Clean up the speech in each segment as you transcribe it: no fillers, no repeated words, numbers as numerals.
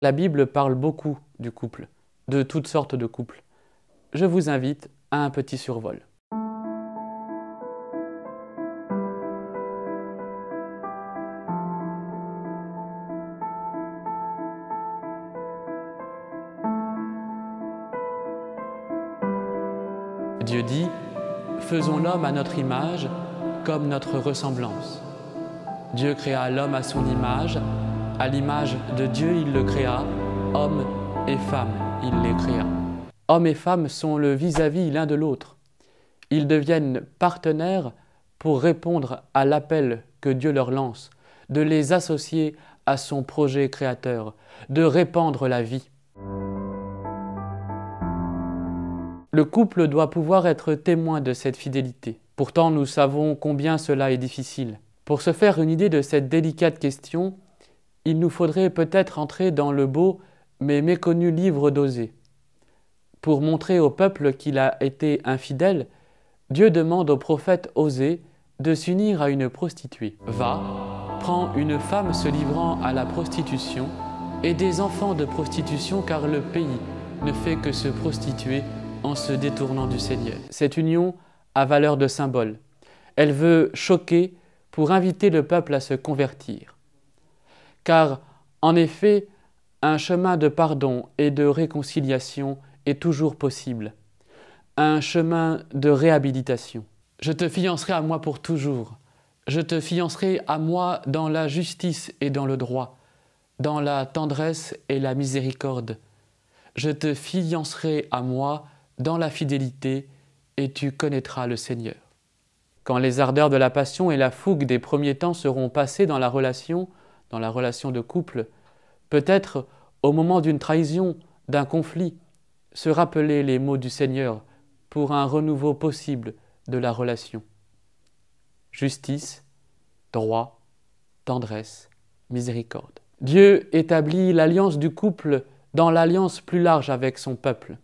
La Bible parle beaucoup du couple, de toutes sortes de couples. Je vous invite à un petit survol. Dieu dit « Faisons l'homme à notre image, comme notre ressemblance ». Dieu créa l'homme à son image, à l'image de Dieu il le créa, homme et femme il les créa. Hommes et femmes sont le vis-à-vis l'un de l'autre. Ils deviennent partenaires pour répondre à l'appel que Dieu leur lance, de les associer à son projet créateur, de répandre la vie. Le couple doit pouvoir être témoin de cette fidélité. Pourtant, nous savons combien cela est difficile. Pour se faire une idée de cette délicate question, il nous faudrait peut-être entrer dans le beau mais méconnu livre d'Osée. Pour montrer au peuple qu'il a été infidèle, Dieu demande au prophète Osée de s'unir à une prostituée. Va, prends une femme se livrant à la prostitution et des enfants de prostitution, car le pays ne fait que se prostituer en se détournant du Seigneur. Cette union a valeur de symbole. Elle veut choquer pour inviter le peuple à se convertir. Car, en effet, un chemin de pardon et de réconciliation est toujours possible. Un chemin de réhabilitation. Je te fiancerai à moi pour toujours. Je te fiancerai à moi dans la justice et dans le droit, dans la tendresse et la miséricorde. Je te fiancerai à moi dans la fidélité, et tu connaîtras le Seigneur. Quand les ardeurs de la passion et la fougue des premiers temps seront passées dans la relation de couple, peut-être au moment d'une trahison, d'un conflit, se rappeler les mots du Seigneur pour un renouveau possible de la relation. Justice, droit, tendresse, miséricorde. Dieu établit l'alliance du couple dans l'alliance plus large avec son peuple.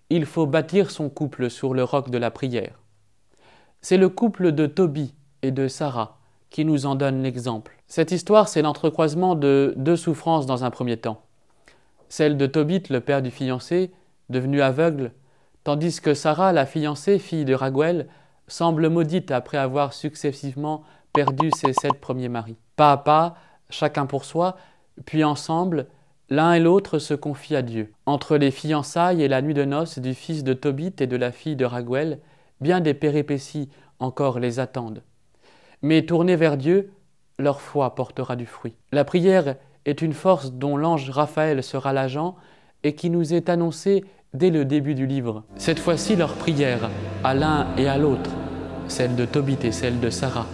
Il faut bâtir son couple sur le roc de la prière. C'est le couple de Tobie et de Sarah qui nous en donne l'exemple. Cette histoire, c'est l'entrecroisement de deux souffrances dans un premier temps. Celle de Tobit, le père du fiancé, devenu aveugle, tandis que Sarah, la fiancée, fille de Raguel, semble maudite après avoir successivement perdu ses 7 premiers maris. Pas à pas, chacun pour soi, puis ensemble, l'un et l'autre se confient à Dieu. Entre les fiançailles et la nuit de noces du fils de Tobit et de la fille de Raguel, bien des péripéties encore les attendent. Mais tournés vers Dieu, leur foi portera du fruit. La prière est une force dont l'ange Raphaël sera l'agent et qui nous est annoncée dès le début du livre. Cette fois-ci, leur prière, à l'un et à l'autre, celle de Tobit et celle de Sarah,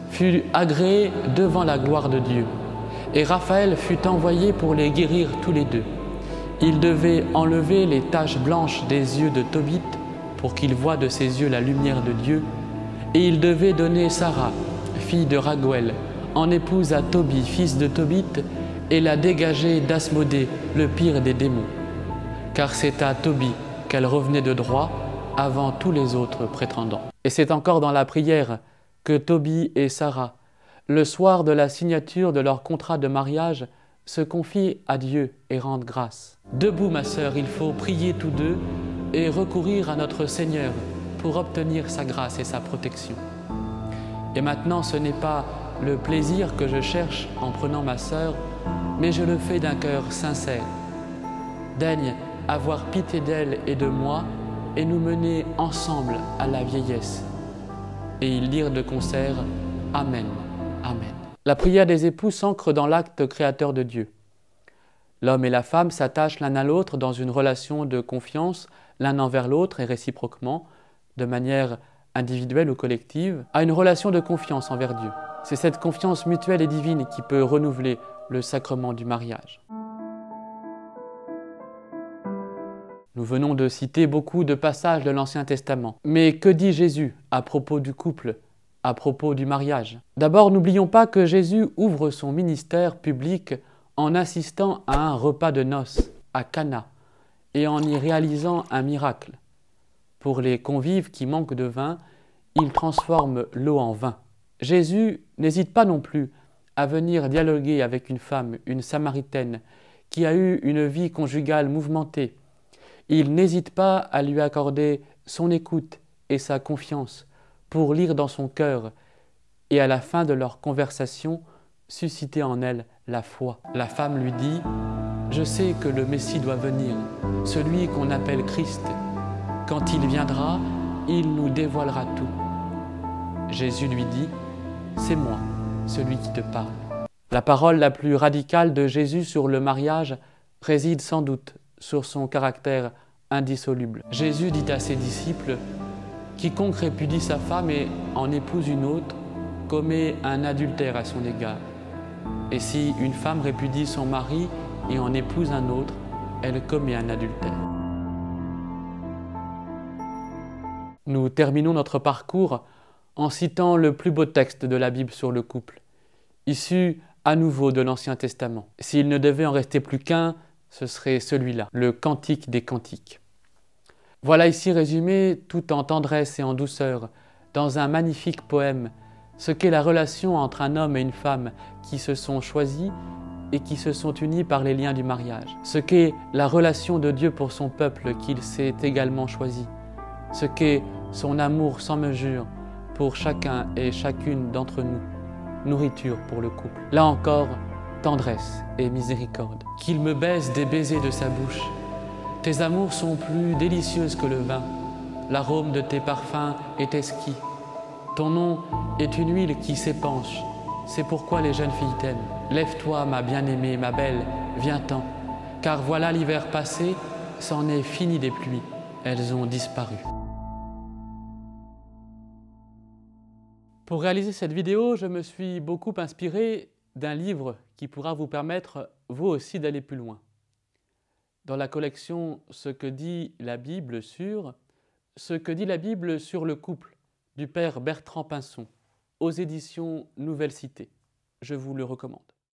fut agréée devant la gloire de Dieu. Et Raphaël fut envoyé pour les guérir tous les deux. Il devait enlever les taches blanches des yeux de Tobit pour qu'il voie de ses yeux la lumière de Dieu. Et il devait donner Sarah, fille de Raguel, en épouse à Tobie, fils de Tobit, et la dégager d'Asmodée, le pire des démons. Car c'est à Tobie qu'elle revenait de droit avant tous les autres prétendants. Et c'est encore dans la prière que Tobie et Sarah, le soir de la signature de leur contrat de mariage, se confient à Dieu et rendent grâce. Debout, ma sœur, il faut prier tous deux et recourir à notre Seigneur pour obtenir sa grâce et sa protection. Et maintenant, ce n'est pas le plaisir que je cherche en prenant ma sœur, mais je le fais d'un cœur sincère. Daigne avoir pitié d'elle et de moi et nous mener ensemble à la vieillesse. Et ils dirent de concert « Amen, Amen ». La prière des époux s'ancre dans l'acte créateur de Dieu. L'homme et la femme s'attachent l'un à l'autre dans une relation de confiance, l'un envers l'autre et réciproquement, de manière individuelle ou collective, à une relation de confiance envers Dieu. C'est cette confiance mutuelle et divine qui peut renouveler le sacrement du mariage. Nous venons de citer beaucoup de passages de l'Ancien Testament. Mais que dit Jésus à propos du couple, à propos du mariage? D'abord, n'oublions pas que Jésus ouvre son ministère public en assistant à un repas de noces à Cana et en y réalisant un miracle. Pour les convives qui manquent de vin, il transforme l'eau en vin. Jésus n'hésite pas non plus à venir dialoguer avec une femme, une Samaritaine, qui a eu une vie conjugale mouvementée. Il n'hésite pas à lui accorder son écoute et sa confiance pour lire dans son cœur et à la fin de leur conversation, susciter en elle la foi. La femme lui dit « Je sais que le Messie doit venir, celui qu'on appelle Christ. Quand il viendra, il nous dévoilera tout. » Jésus lui dit « C'est moi, celui qui te parle. » La parole la plus radicale de Jésus sur le mariage réside sans doute sur son caractère indissoluble. Jésus dit à ses disciples « Quiconque répudie sa femme et en épouse une autre commet un adultère à son égard. Et si une femme répudie son mari et en épouse un autre, elle commet un adultère. » Nous terminons notre parcours en citant le plus beau texte de la Bible sur le couple, issu à nouveau de l'Ancien Testament. S'il ne devait en rester plus qu'un, ce serait celui-là, le Cantique des Cantiques. Voilà ici résumé, tout en tendresse et en douceur, dans un magnifique poème, ce qu'est la relation entre un homme et une femme qui se sont choisis et qui se sont unis par les liens du mariage. Ce qu'est la relation de Dieu pour son peuple qu'il s'est également choisi. Ce qu'est son amour sans mesure pour chacun et chacune d'entre nous. Nourriture pour le couple. Là encore, tendresse et miséricorde. Qu'il me baise des baisers de sa bouche. Tes amours sont plus délicieuses que le vin. L'arôme de tes parfums est exquis. Ton nom est une huile qui s'épanche. C'est pourquoi les jeunes filles t'aiment. Lève-toi, ma bien-aimée, ma belle, viens-t'en. Car voilà l'hiver passé, c'en est fini des pluies. Elles ont disparu. Pour réaliser cette vidéo, je me suis beaucoup inspiré d'un livre qui pourra vous permettre, vous aussi, d'aller plus loin. Dans la collection « Ce que dit la Bible sur » le couple du père Bertrand Pinson, aux éditions Nouvelle Cité. Je vous le recommande.